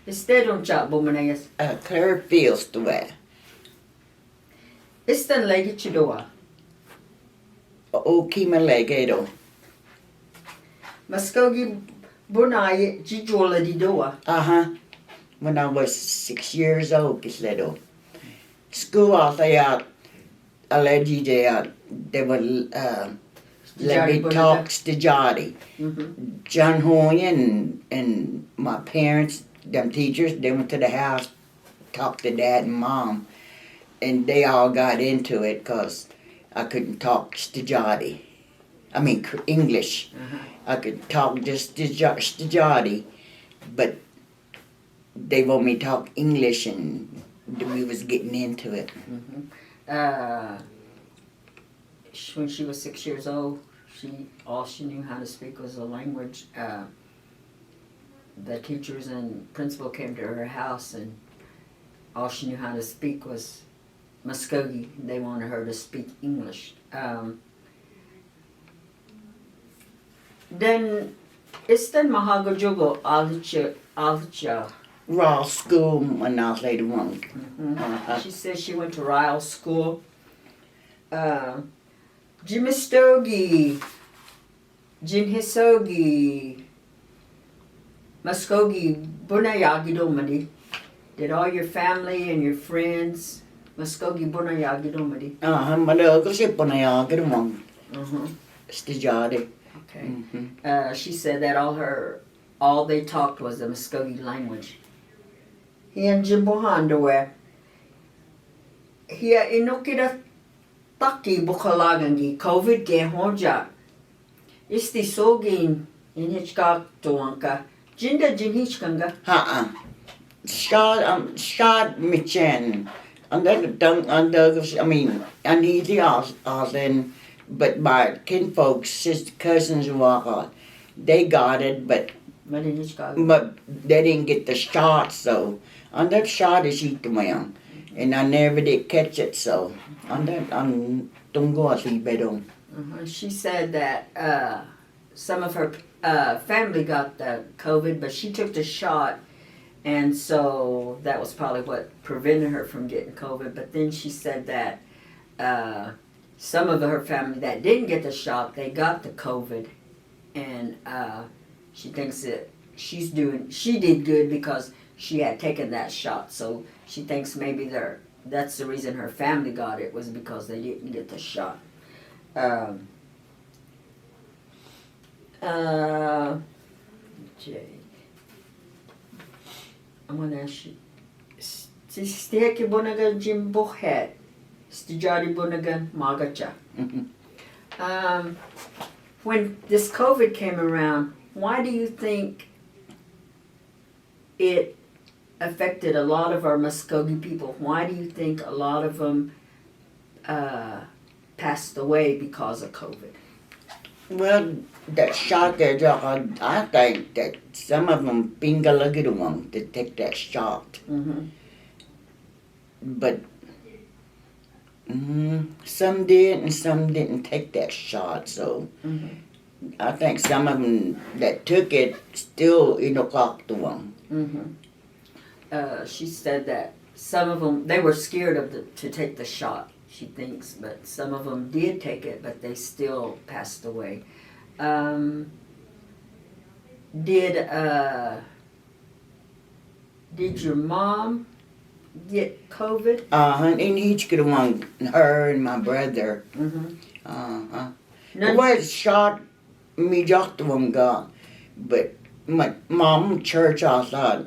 Istedon cha bumanayas. Clara feels the way. Istan lagi chidoa. Kima legedo. Mvskoke bunay jijola di doa. When I was 6 years old, kisledo. School out there, allegedly they would let me talk Stajati. John Hoy and my parents, them teachers, they went to the house, talked to Dad and Mom, and they all got into it because I couldn't talk Stajati. I mean English. I could talk just Stajati, but they want me to talk English, and we was getting into it. When she was 6 years old, all she knew how to speak was a language. The teachers and principal came to her house, and all she knew how to speak was Mvskoke. They wanted her to speak English. Then Istan Mahagojogo Alcha. Raw school when I was later on. She says she went to Ryle School. Mvstoke, Mvskoke, Mvskoke Bunayagidomadi. Did all your family and your friends Mvskoke Bunayagidomadi? Malaga siya po na yagin Stajati. Okay. She said that all they talked was the Mvskoke language. Hiyan Jimbohandawe. Hiya inukida taki bukalagangi COVID ge honja. Isti sogin inhichka tuanka. Jinda jinhichkanga. Shad Michan. I mean, I need the Austin, but my kinfolk, sister, cousins, they got it, but they didn't get the shot, so on that shot is eat the man, and I never did catch it, so on that don't go see bedroom. She said that some of her family got the COVID, but she took the shot, and so that was probably what prevented her from getting COVID. But then she said that some of her family that didn't get the shot, they got the COVID, and she thinks that she did good because she had taken that shot. So she thinks maybe that's the reason her family got it, was because they didn't get the shot. I'm going to ask you. Stiheki bunaga jimbohet. Stijari bunaga magacha. When this COVID came around, why do you think it affected a lot of our Mvskoke people? Why do you think a lot of them passed away because of COVID? Well, that shot there, I think that some of them pingalagidum to take that shot. But some did and some didn't take that shot, so I think some of them that took it still clocked to them. She said that some of them, they were scared to take the shot, she thinks, but some of them did take it, but they still passed away. Did your mom get COVID? And each could have her and my brother. It was shot, me just one guy, but my mom church outside.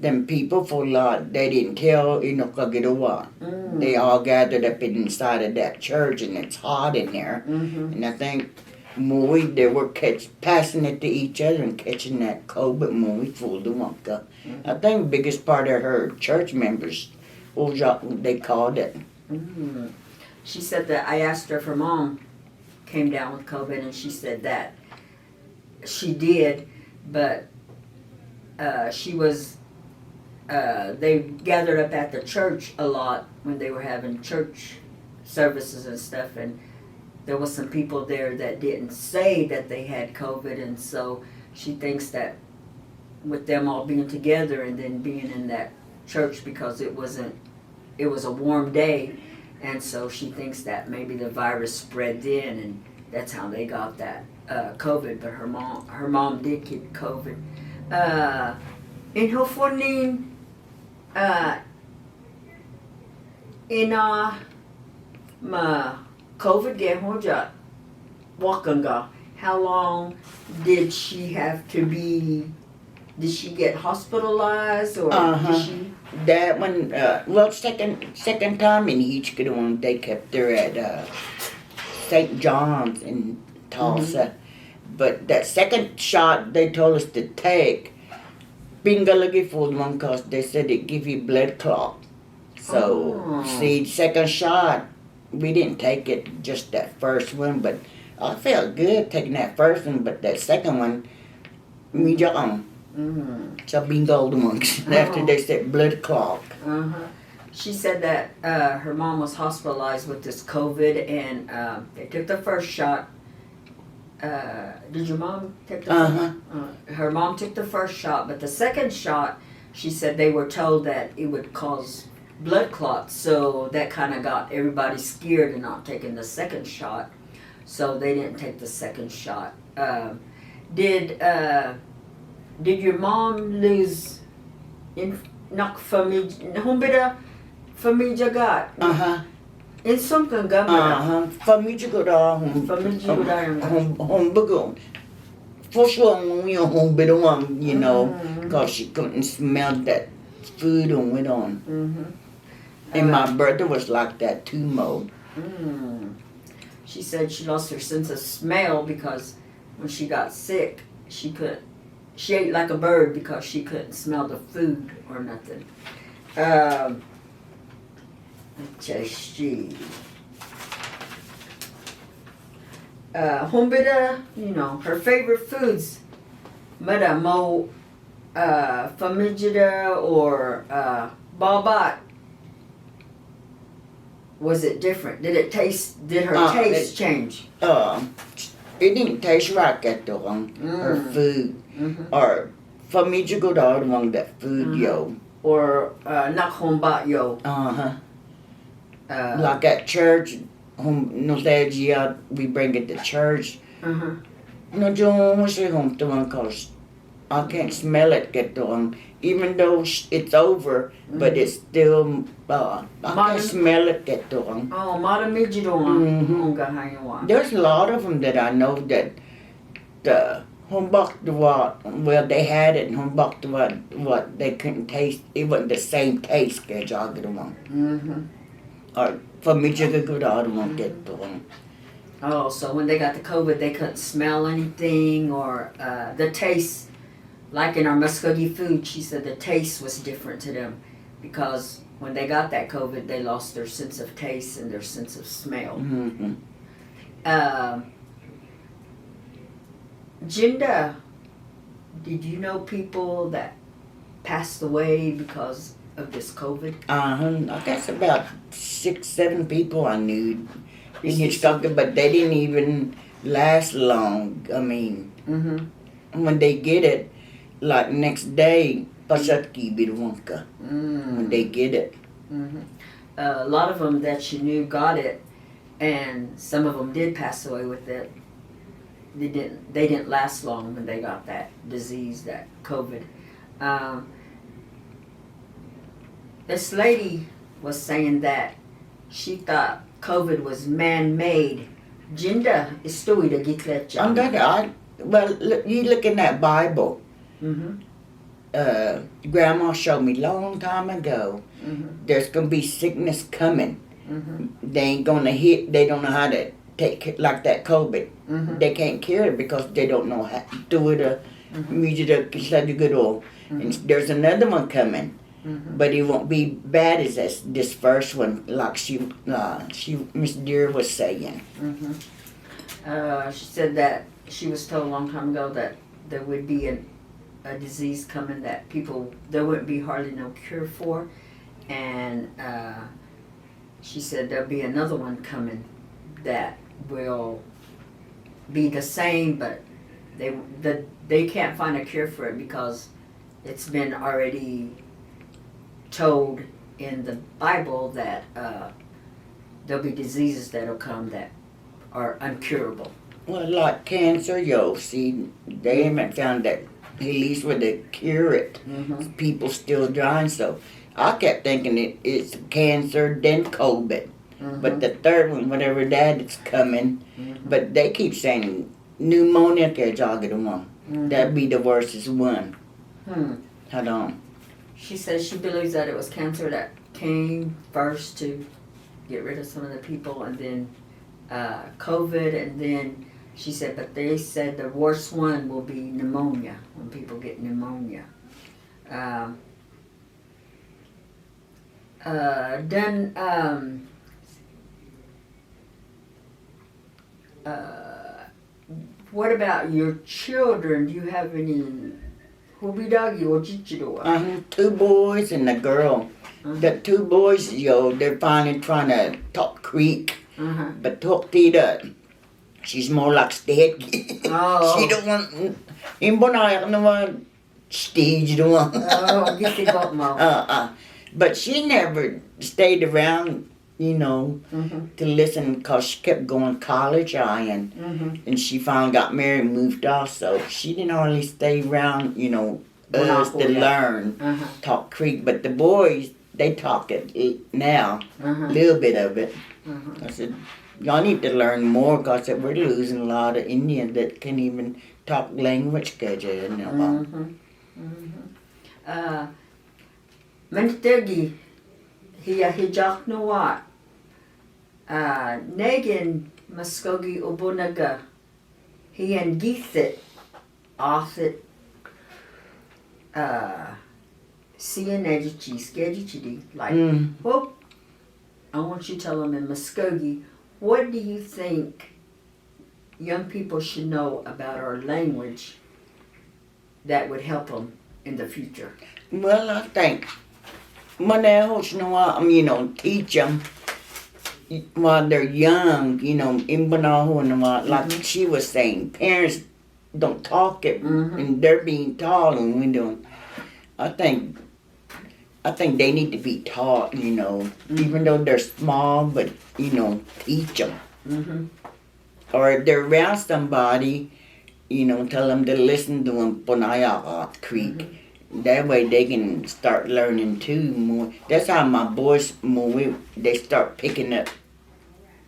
Them people for a lot, they didn't tell Inokagidowa. They all gathered up inside of that church, and it's hot in there. And I think they were passing it to each other and catching that cold, but we fooled the wonka. I think the biggest part of her church members, they called it. She said that I asked her if her mom came down with COVID, and she said that she did, but she was. They gathered up at the church a lot when they were having church services and stuff, and there was some people there that didn't say that they had COVID, and so she thinks that with them all being together and then being in that church because it was a warm day, and so she thinks that maybe the virus spread in, and that's how they got that COVID. But her mom did get COVID. In her phone, in ma COVID get hoja wakanga. How long did she have to be? Did she get hospitalized or did she? That one, well, second time in each good one, they kept her at St. John's in Tulsa. But that second shot they told us to take, pingalagi for one cause they said it give you blood clot. So, see, second shot, we didn't take it, just that first one, but I felt good taking that first one, but that second one, me jong. So bingo the monks after they said blood clot. She said that her mom was hospitalized with this COVID, and they took the first shot. Did your mom take the first? Her mom took the first shot, but the second shot, she said they were told that it would cause blood clots, so that kind of got everybody scared and not taking the second shot, so they didn't take the second shot. Did your mom lose in nak familja gat? In something gamma. Familja go down home bagon. For sure, we home bit on, you know, because she couldn't smell that food and went on. And my brother was like that too, Mo. She said she lost her sense of smell because when she got sick, she ate like a bird because she couldn't smell the food or nothing. Humbida, you know, her favorite foods. Mada mo famigida or babat. Was it different? Did her taste change? It didn't taste right at the one, her food. Or familja go down among that food, yo. Or nakhombat yo. Like at church, nostalgia, we bring it to church. No, John was home to one cause I can't smell it get to one. Even though it's over, but it's still, I can't smell it get to one. Oh, Madamijidon. There's a lot of them that I know that the well, they had it in what they couldn't taste. It wasn't the same taste as I get one. Or for me to go to other one get to one. Oh, so when they got the COVID, they couldn't smell anything or the taste. Like in our Mvskoke food, she said the taste was different to them because when they got that COVID, they lost their sense of taste and their sense of smell. Jinda, did you know people that passed away because of this COVID? I guess about 6-7 people I knew in Mvskoke, but they didn't even last long. I mean, when they get it, like next day, pasatki birwanka. When they get it. A lot of them that you knew got it, and some of them did pass away with it. They didn't last long when they got that disease, that COVID. This lady was saying that she thought COVID was man-made. Jinda is stui da gitlet. Well, you look in that Bible. Grandma showed me long time ago. There's gonna be sickness coming. They ain't gonna hit. They don't know how to take it like that COVID. They can't cure it because they don't know how to do it. And there's another one coming, but it won't be bad as this first one, like Miss Deer was saying. She said that she was told a long time ago that there would be a disease coming that there wouldn't be hardly no cure for, and she said there'll be another one coming that will be the same, but they can't find a cure for it because it's been already told in the Bible that there'll be diseases that'll come that are uncurable. Well, like cancer, yo, see, they haven't found that, at least where they cure it. Mm-hmm. People still dying, so I kept thinking it's cancer, then COVID. Mm-hmm. But the third one, whatever that is coming, Mm-hmm. but they keep saying pneumonia kaya jagad one. Mm-hmm. That'd be the worstest one. Hold on. She says she believes that it was cancer that came first to get rid of some of the people, and then COVID, and then she said, but they said the worst one will be pneumonia, when people get pneumonia. What about your children? Do you have any? Two boys and a girl. The two boys, yo, they're finally trying to talk Creek, but talk Tita. She's more like Steady. Oh. She don't want. Imbonaya naman stage doon. Oh, gisi ko mo. But she never stayed around, to listen because she kept going to college, and she finally got married and moved off, so she didn't hardly stay around, us to learn talk Creek. But the boys, they talk it now, a little bit of it. I said, y'all need to learn more because we're losing a lot of Indians that can't even talk language. Mantegi, hiya hijak no wat. Negan Mvskoke obunaga. Hiyan githit offit. Siya nejichi skejichidi. Like, whoop. I want you to tell them in Mvskoke, what do you think young people should know about our language that would help them in the future? Well, I think teach them while they're young, like she was saying, parents don't talk it, and they're being taught, and we don't. I think they need to be taught, even though they're small, but, teach them. Or if they're around somebody, tell them to listen to them, Ponayaka Creek. That way they can start learning too more. That's how my boys, they start picking up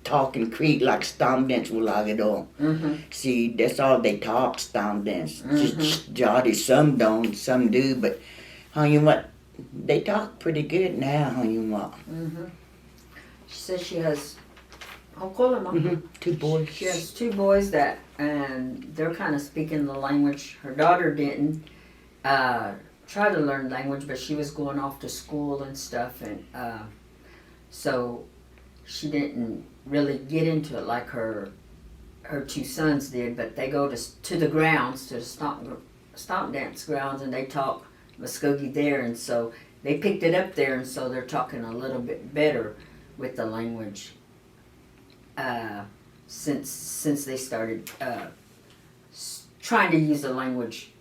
talking Creek like stomp dance will like it all. See, that's all they talk, stomp dance. Just jolly, some don't, some do, but they talk pretty good now, She says she has two boys. She has two boys and they're kind of speaking the language. Her daughter didn't try to learn language, but she was going off to school and stuff, and so she didn't really get into it like her two sons did. But they go to the grounds, to the stomp dance grounds, and they talk Mvskoke there, and so they picked it up there, and so they're talking a little bit better with the language since they started trying to use the language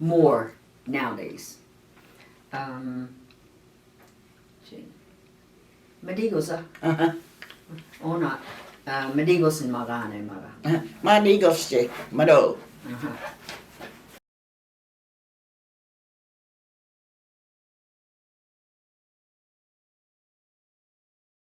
more nowadays. Madigos or not. Madigos in Magane. Madigos, Mado.